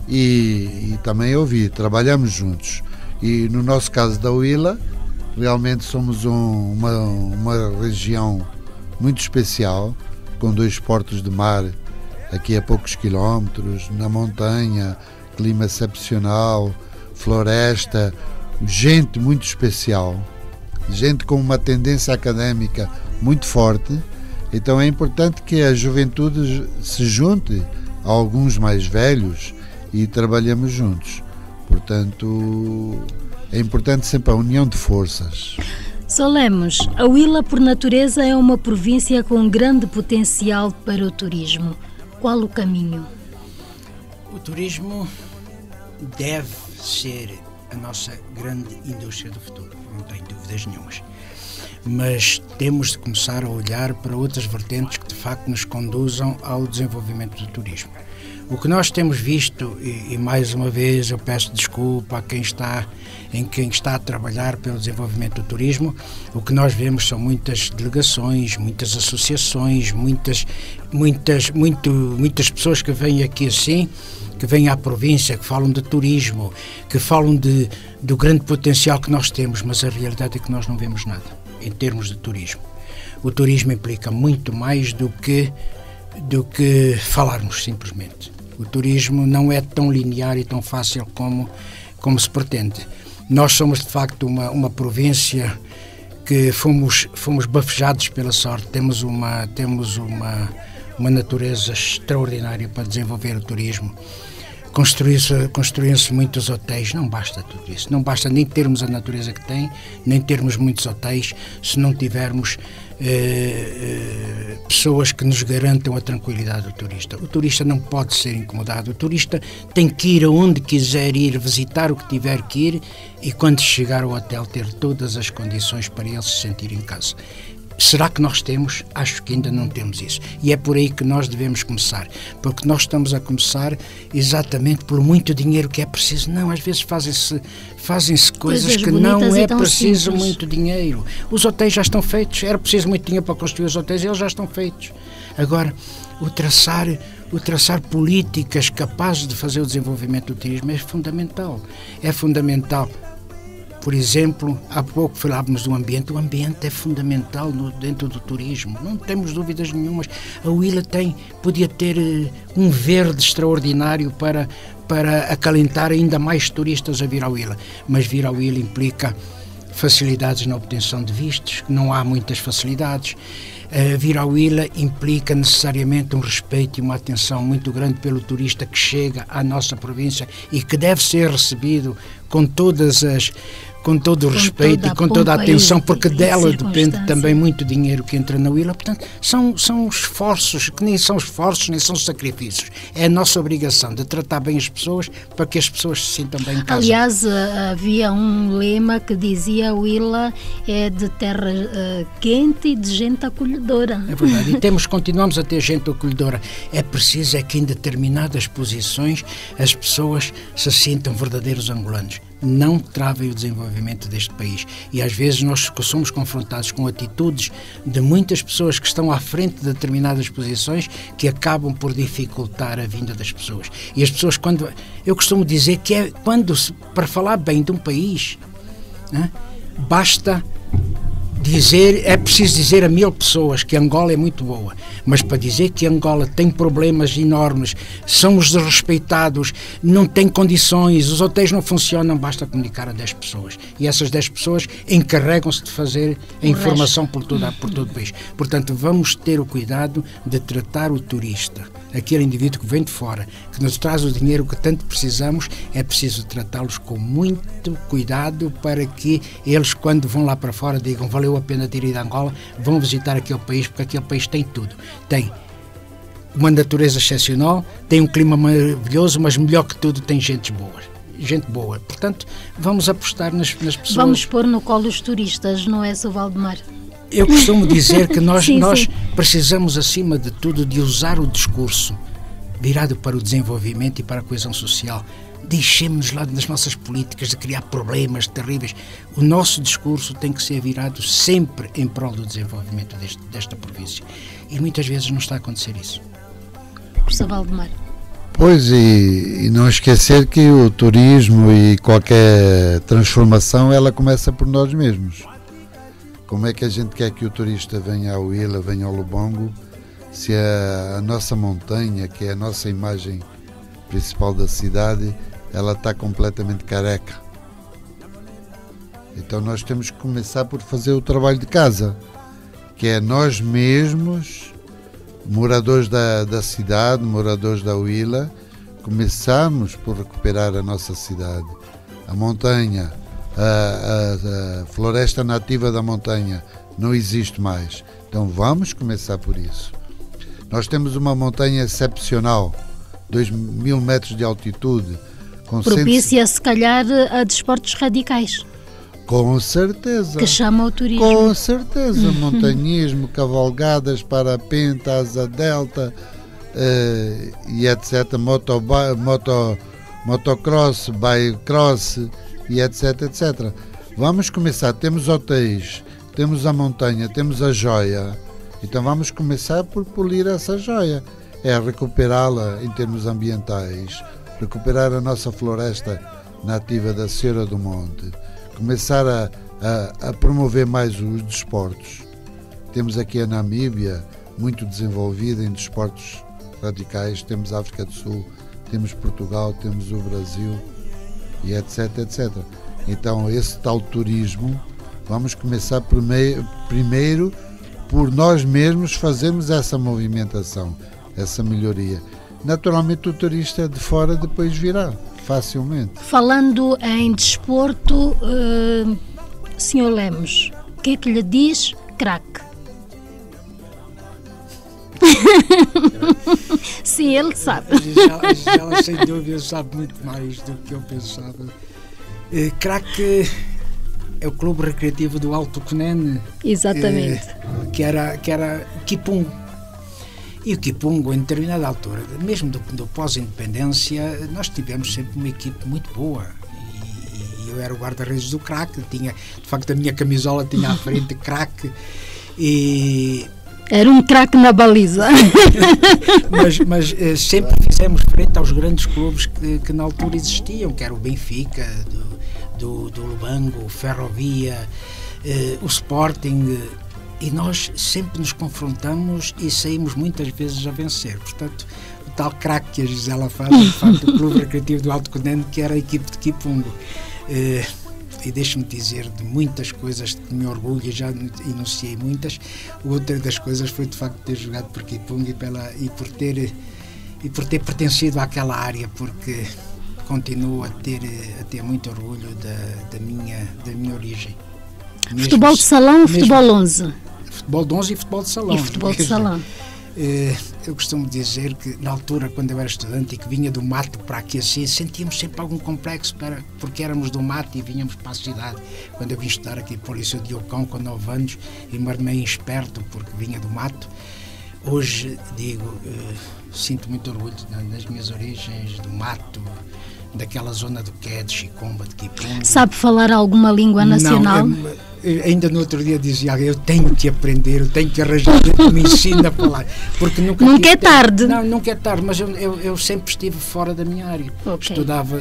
e também ouvir. Trabalhamos juntos. E no nosso caso da Huila, realmente somos uma região muito especial, com 2 portos de mar aqui a poucos quilómetros, na montanha, clima excepcional, floresta, gente muito especial, gente com uma tendência académica muito forte. Então é importante que a juventude se junte a alguns mais velhos e trabalhemos juntos. Portanto, é importante sempre a união de forças. Sr. Lemos, a Huila por natureza é uma província com grande potencial para o turismo. Qual o caminho? O turismo deve ser a nossa grande indústria do futuro, não tenho dúvidas nenhumas. Mas temos de começar a olhar para outras vertentes que de facto nos conduzam ao desenvolvimento do turismo. O que nós temos visto, e mais uma vez eu peço desculpa a quem está a trabalhar pelo desenvolvimento do turismo, o que nós vemos são muitas delegações, muitas associações, muitas pessoas que vêm aqui assim, que vêm à província, que falam de turismo, que falam do grande potencial que nós temos, mas a realidade é que nós não vemos nada em termos de turismo. O turismo implica muito mais do que falarmos simplesmente. O turismo não é tão linear e tão fácil como se pretende. Nós somos de facto uma província que fomos bafejados pela sorte. Temos uma natureza extraordinária para desenvolver o turismo. Construíram-se muitos hotéis. Não basta tudo isso. Não basta nem termos a natureza que tem, nem termos muitos hotéis, se não tivermos pessoas que nos garantam a tranquilidade do turista. O turista não pode ser incomodado. O turista tem que ir aonde quiser ir, visitar o que tiver que ir e quando chegar ao hotel ter todas as condições para ele se sentir em casa. Será que nós temos? Acho que ainda não temos isso. E é por aí que nós devemos começar. Porque nós estamos a começar exatamente por muito dinheiro que é preciso. Não, às vezes fazem-se coisas que não é preciso simples. Muito dinheiro. Os hotéis já estão feitos. Era preciso muito dinheiro para construir os hotéis e eles já estão feitos. Agora, o traçar políticas capazes de fazer o desenvolvimento do turismo é fundamental. É fundamental. Por exemplo, há pouco falávamos do ambiente. O ambiente é fundamental dentro do turismo, não temos dúvidas nenhumas. A Huila podia ter um verde extraordinário para acalentar ainda mais turistas a vir à Huila. Mas vir à Huila implica facilidades na obtenção de vistos, não há muitas facilidades. Vir à Huila implica necessariamente um respeito e uma atenção muito grande pelo turista que chega à nossa província e que deve ser recebido com todo o respeito e com toda a atenção, porque dela depende também muito dinheiro que entra na Huila. Portanto, são esforços, que nem são esforços, nem são sacrifícios. É a nossa obrigação de tratar bem as pessoas para que as pessoas se sintam bem em casa. Aliás, havia um lema que dizia: a Huila é de terra quente e de gente acolhedora. É verdade, e continuamos a ter gente acolhedora. É preciso que em determinadas posições as pessoas se sintam verdadeiros angolanos. Não travem o desenvolvimento deste país. E às vezes nós somos confrontados com atitudes de muitas pessoas que estão à frente de determinadas posições que acabam por dificultar a vinda das pessoas. E as pessoas, eu costumo dizer que para falar bem de um país, basta é preciso dizer a 1000 pessoas que Angola é muito boa, mas para dizer que Angola tem problemas enormes, somos desrespeitados, não tem condições, os hotéis não funcionam, basta comunicar a 10 pessoas. E essas 10 pessoas encarregam-se de fazer a informação por todo o país. Portanto, vamos ter o cuidado de tratar o turista, aquele indivíduo que vem de fora, que nos traz o dinheiro que tanto precisamos, é preciso tratá-los com muito cuidado para que eles, quando vão lá para fora, digam: valeu a pena ter ido a Angola, vão visitar aquele país, porque aquele país tem tudo. Tem uma natureza excepcional, tem um clima maravilhoso, mas melhor que tudo tem gentes boas. gente boa. Portanto, vamos apostar nas pessoas. Vamos pôr no colo os turistas, não é, Sr. Valdemar? Eu costumo dizer que nós Sim. precisamos, acima de tudo, de usar o discurso virado para o desenvolvimento e para a coesão social. Deixemos-nos lá das nossas políticas de criar problemas terríveis. O nosso discurso tem que ser virado sempre em prol do desenvolvimento desta província. E muitas vezes não está a acontecer isso. Sr. Valdemar. Pois, e não esquecer que o turismo e qualquer transformação, ela começa por nós mesmos. Como é que a gente quer que o turista venha ao Huila, venha ao Lubango, se a nossa montanha, que é a nossa imagem principal da cidade, ela está completamente careca? Então nós temos que começar por fazer o trabalho de casa, que é nós mesmos, moradores da cidade, moradores da Huila, começarmos por recuperar a nossa cidade, a montanha, a floresta nativa da montanha não existe mais. Então vamos começar por isso. Nós temos uma montanha excepcional, 2.000 metros de altitude, com propícia, se calhar, a desportos radicais. Com certeza. Que chama o turismo. Com certeza. Montanhismo, cavalgadas, parapente, asa delta, e etc. Motocross, bike-cross, e etc, etc. Vamos começar. Temos hotéis, temos a montanha, temos a joia. Então vamos começar por polir essa joia. É recuperá-la em termos ambientais, recuperar a nossa floresta nativa da Serra do Monte, começar a promover mais os desportos. Temos aqui a Namíbia, muito desenvolvida em desportos radicais, temos a África do Sul, temos Portugal, temos o Brasil, e etc, etc. Então esse tal turismo, vamos começar primeiro por nós mesmos fazermos essa movimentação, essa melhoria. Naturalmente o turista de fora depois virá, facilmente. Falando em desporto, Sr. Lemos, o que é que lhe diz craque? Sim, ele sabe. Ela sem dúvida sabe muito mais do que eu pensava. Craque é o Clube Recreativo do Alto Cunene. Exatamente. Que era Kipungo. E o Kipungo, em determinada altura, mesmo do pós-independência, nós tivemos sempre uma equipe muito boa. E eu era o guarda-redes do craque. De facto, a minha camisola tinha à frente craque. Era um craque na baliza. mas sempre fizemos frente aos grandes clubes que na altura existiam, que era o Benfica, do Lubango, o Ferrovia, o Sporting, e nós sempre nos confrontamos e saímos muitas vezes a vencer. Portanto, o tal craque que a Gisela faz, de facto, o Clube Recreativo do Alto Cunene, que era a equipe de Kipungo. E deixe-me dizer de muitas coisas que me orgulho, já enunciei muitas. Outra das coisas foi de facto ter jogado por Kipungo e por ter pertencido àquela área, porque continuo a ter muito orgulho da minha origem. Futebol de salão ou futebol 11? Futebol de 11 e futebol de salão. E futebol de salão. Eu costumo dizer que na altura, quando eu era estudante e que vinha do mato para aqui assim, sentíamos sempre algum complexo porque éramos do mato e vinhamos para a cidade. Quando eu vim estudar aqui para o Liceu de Ocão com 9 anos e me armei esperto porque vinha do mato, hoje digo, sinto muito orgulho nas minhas origens, do mato, daquela zona do Qué, de Chicomba, de Kipungo. Sabe falar alguma língua nacional? Não, ainda no outro dia dizia, eu tenho que aprender, eu tenho que arranjar alguém que me ensine a falar, porque nunca é tarde. Não, nunca é tarde, mas eu sempre estive fora da minha área. Okay.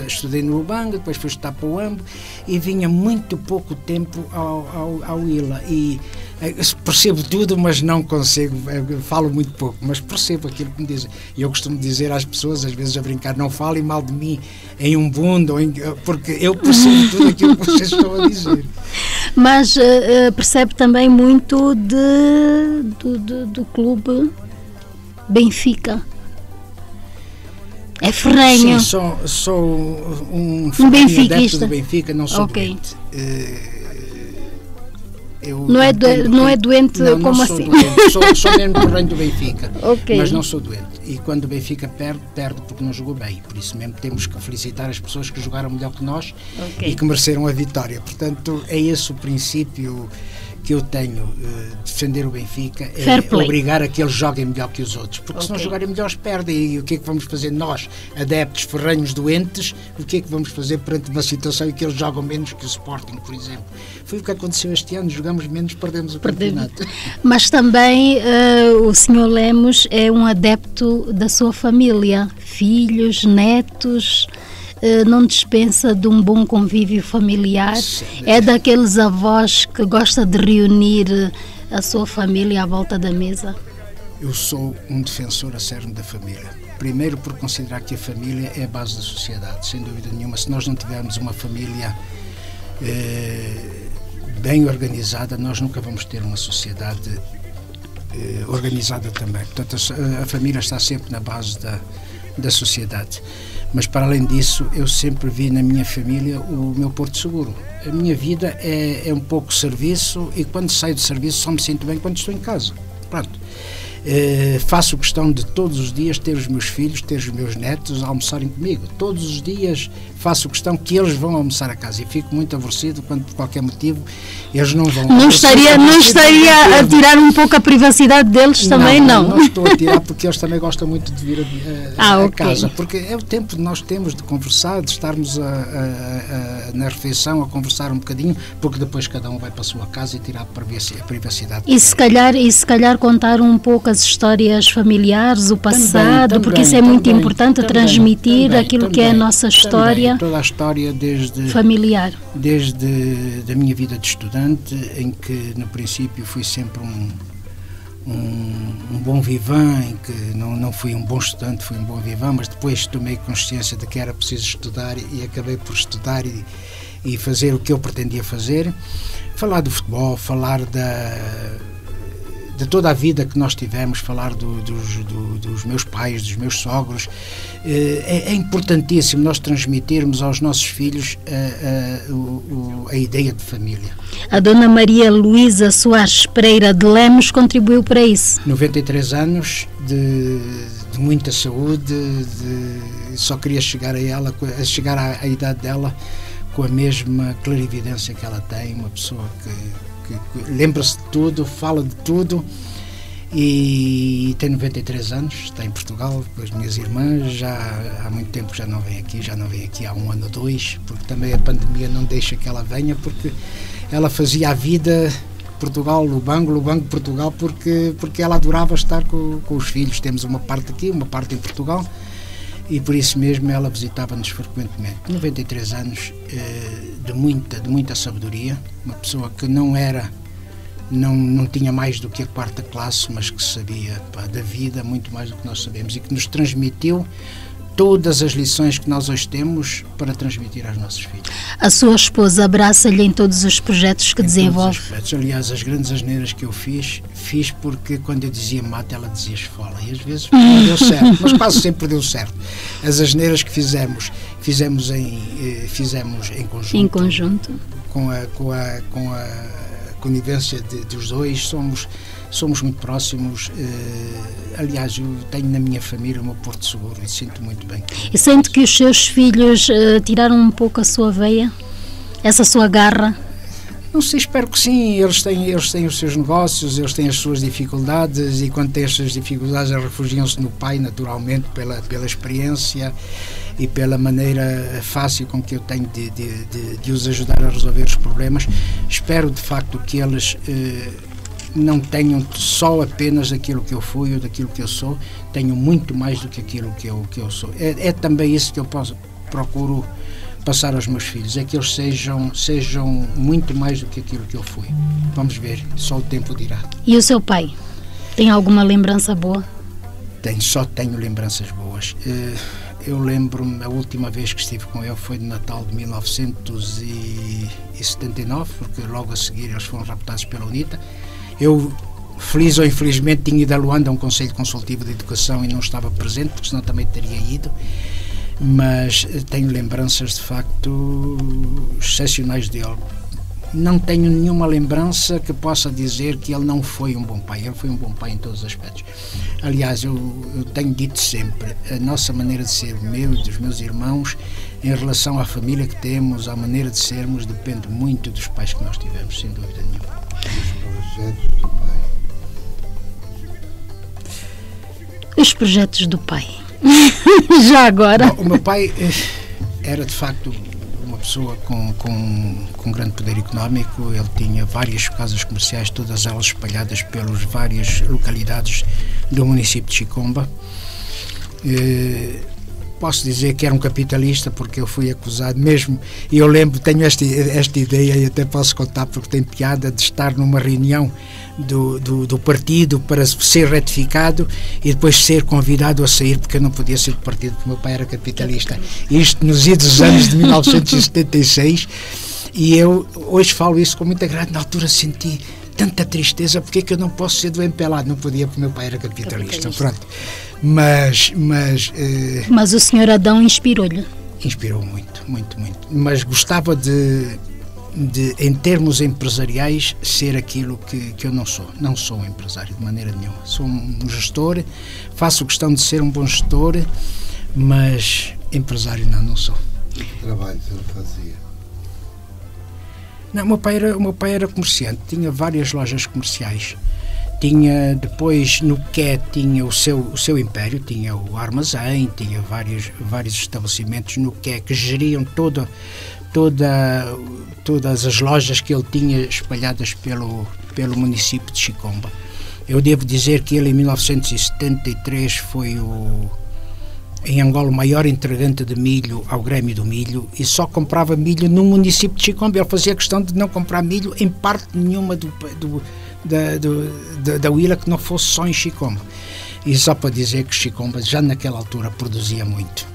Estudei no Lubango, depois fui estudar para o Ambo e vinha muito pouco tempo ao Huila e percebo tudo, mas não consigo, falo muito pouco, mas percebo aquilo que me dizem. E eu costumo dizer às pessoas, às vezes a brincar, não falem mal de mim em um bundo, porque eu percebo tudo aquilo que vocês estão a dizer. Mas percebe também muito do clube Benfica. É ferrenho. Sim, sou um benfiquista adepto do Benfica, não sou doente. Não é doente não, como não assim? Doente. Sou mesmo terreno do Benfica, Okay. Mas não sou doente. E quando o Benfica perde porque não jogou bem. Por isso mesmo temos que felicitar as pessoas que jogaram melhor que nós e que mereceram a vitória. Portanto, é esse o princípio que eu tenho, defender o Benfica, é obrigar a que eles joguem melhor que os outros, porque se não jogarem melhor eles perdem. E o que é que vamos fazer nós, adeptos ferrenhos doentes, o que é que vamos fazer perante uma situação em que eles jogam menos que o Sporting, por exemplo? Foi o que aconteceu este ano, jogamos menos, perdemos o campeonato. Mas também o Sr. Lemos é um adepto da sua família, filhos, netos, não dispensa de um bom convívio familiar. Sim. É daqueles avós que gosta de reunir a sua família à volta da mesa? Eu sou um defensor acérrimo da família. Primeiro por considerar que a família é a base da sociedade, sem dúvida nenhuma. Se nós não tivermos uma família bem organizada, nós nunca vamos ter uma sociedade organizada também. Portanto, a família está sempre na base da sociedade. Mas, para além disso, eu sempre vi na minha família o meu porto seguro. A minha vida é um pouco serviço, e quando saio de serviço só me sinto bem quando estou em casa. Pronto. Faço questão de todos os dias ter os meus filhos, ter os meus netos a almoçarem comigo. Todos os dias faço questão que eles vão almoçar a casa, e fico muito aborrecido quando, por qualquer motivo, eles não vão. Não estaria a tirar um pouco a privacidade deles também, não? Não estou a tirar, porque eles também gostam muito de vir a casa, porque é o tempo que nós temos de conversar, de estarmos na refeição a conversar um bocadinho, porque depois cada um vai para a sua casa e tirar a privacidade. E se calhar contar um pouco as histórias familiares, o passado, também, porque isso é muito importante, transmitir aquilo que é a nossa história. Toda a história familiar. Desde a minha vida de estudante, em que no princípio fui sempre um bom vivant, em que não fui um bom estudante, fui um bom vivant, mas depois tomei consciência de que era preciso estudar e acabei por estudar e fazer o que eu pretendia fazer. Falar do futebol, falar de toda a vida que nós tivemos, falar dos meus pais, dos meus sogros. É importantíssimo nós transmitirmos aos nossos filhos a ideia de família. A Dona Maria Luísa Soares Pereira de Lemos contribuiu para isso. 93 anos de muita saúde, só queria chegar à idade dela com a mesma clarividência que ela tem, uma pessoa que lembra-se de tudo, fala de tudo, e tem 93 anos, está em Portugal com as minhas irmãs, já há muito tempo já não vem aqui há 1 ano ou 2, porque também a pandemia não deixa que ela venha, porque ela fazia a vida Portugal, Lubango, Portugal, porque ela adorava estar com os filhos. Temos uma parte aqui, uma parte em Portugal, e por isso mesmo ela visitava-nos frequentemente. 93 anos de muita sabedoria, uma pessoa que não tinha mais do que a 4ª classe, mas que sabia da vida muito mais do que nós sabemos, e que nos transmitiu todas as lições que nós hoje temos para transmitir aos nossos filhos. A sua esposa abraça-lhe em todos os projetos que desenvolve? Aliás, as grandes asneiras que eu fiz porque quando eu dizia mate, ela dizia esfola, e às vezes não deu certo, mas quase sempre deu certo. As asneiras que fizemos em conjunto. Em conjunto. Com a conivência dos dois, somos muito próximos. Aliás, eu tenho na minha família o meu porto seguro e sinto muito bem. E sente que os seus filhos tiraram um pouco a sua veia? Essa sua garra? Não sei, espero que sim. Eles têm os seus negócios, eles têm as suas dificuldades, e quando têm as suas dificuldades eles refugiam-se no pai, naturalmente, pela experiência e pela maneira fácil com que eu tenho de os ajudar a resolver os problemas. Espero de facto que eles não tenham só apenas aquilo que eu fui ou daquilo que eu sou, tenham muito mais do que aquilo que eu sou. É também isso que eu procuro passar aos meus filhos, é que eles sejam muito mais do que aquilo que eu fui. Vamos ver, só o tempo dirá. E o seu pai? Tem alguma lembrança boa? Só tenho lembranças boas. Eu lembro-me, a última vez que estive com ele foi no Natal de 1979, porque logo a seguir eles foram raptados pela UNITA. Eu, feliz ou infelizmente, tinha ido a Luanda a um Conselho Consultivo de Educação e não estava presente, porque senão também teria ido. Mas tenho lembranças de facto excepcionais dele. não tenho nenhuma lembrança que possa dizer que ele não foi um bom pai. Ele foi um bom pai em todos os aspectos. Aliás, eu tenho dito sempre, a nossa maneira de ser, o meu e dos meus irmãos, em relação à família que temos, à maneira de sermos, depende muito dos pais que nós tivemos, sem dúvida nenhuma. Os projetos do pai. Já agora. O meu pai era, de facto, uma pessoa com grande poder económico. Ele tinha várias casas comerciais, todas elas espalhadas pelas várias localidades do município de Chicomba. Posso dizer que era um capitalista, porque eu fui acusado mesmo, e eu lembro, tenho esta ideia, e até posso contar porque tem piada, de estar numa reunião do partido para ser retificado e depois ser convidado a sair, porque eu não podia ser do partido, porque o meu pai era capitalista. Isto nos idos anos de 1976, e eu hoje falo isso com muita graça. Na altura senti tanta tristeza, porque é que eu não posso ser do MPLA? Não podia, porque o meu pai era capitalista. Pronto. Mas o senhor Adão inspirou-lhe? Inspirou muito, muito, muito. Mas gostava de em termos empresariais, ser aquilo que eu não sou. Não sou um empresário, de maneira nenhuma. Sou um gestor, faço questão de ser um bom gestor, mas empresário não sou. Que trabalhos ele fazia? Não, o meu pai era comerciante, tinha várias lojas comerciais. Tinha depois no QE, tinha o seu império, tinha o armazém, tinha vários estabelecimentos no QE que geriam todas as lojas que ele tinha espalhadas pelo município de Chicomba. Eu devo dizer que ele em 1973 foi em Angola o maior entregante de milho ao Grêmio do Milho, e só comprava milho no município de Chicomba. Ele fazia questão de não comprar milho em parte nenhuma da Huila que não fosse só em Chicomba. E só para dizer que Chicomba já naquela altura produzia muito.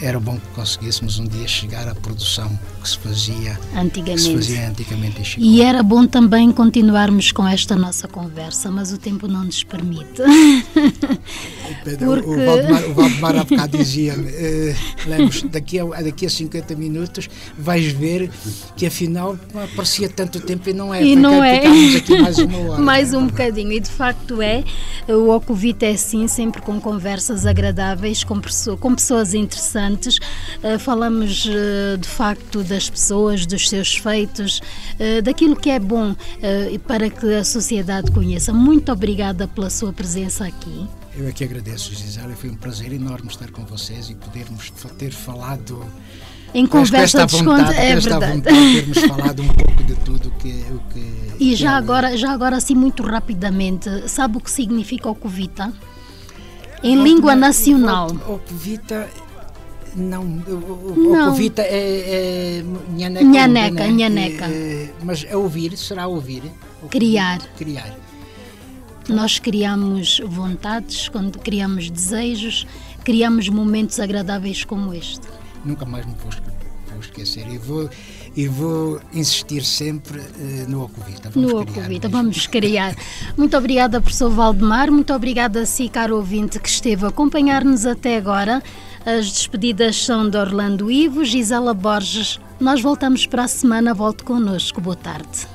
Era bom que conseguíssemos um dia chegar à produção que se fazia antigamente em Chicomba. E era bom também continuarmos com esta nossa conversa, mas o tempo não nos permite. Porque... O Valdemar há bocado dizia-me, Lemos, daqui a 50 minutos vais ver que afinal parecia tanto tempo e não é. E não é. Ficámos aqui mais uma hora. Mais um bocadinho. E de facto o Ocovita é assim, sempre com conversas agradáveis, com pessoas interessantes. Falamos de facto das pessoas, dos seus feitos, daquilo que é bom para que a sociedade conheça. Muito obrigada pela sua presença aqui. Eu é que agradeço, Gisela. Foi um prazer enorme estar com vocês e podermos ter falado em conversa de desconto. É verdade. Termos falado um pouco de tudo o que e já agora assim muito rapidamente, sabe o que significa Ocovita? Em língua nacional. Ocovita não. Ocovita é nhaneca. Mas é ouvir, será ouvir? Criar. Nós criamos vontades, quando criamos desejos, criamos momentos agradáveis como este. Nunca mais me vou esquecer e vou insistir sempre no Ocovita. Vamos criar. Muito obrigada, professor Valdemar, muito obrigada a si, caro ouvinte, que esteve a acompanhar-nos até agora. As despedidas são de Orlando Ivo, Gisela Borges. Nós voltamos para a semana, volte connosco. Boa tarde.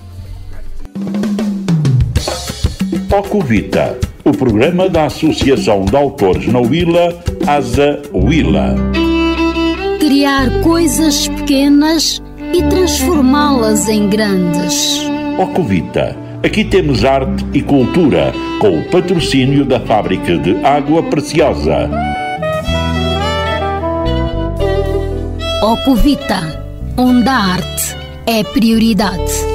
Ocovita, o programa da Associação de Autores na Huila, ASA Huila. Criar coisas pequenas e transformá-las em grandes. Ocovita, aqui temos arte e cultura, com o patrocínio da Fábrica de Água Preciosa. Ocovita, onde a arte é prioridade.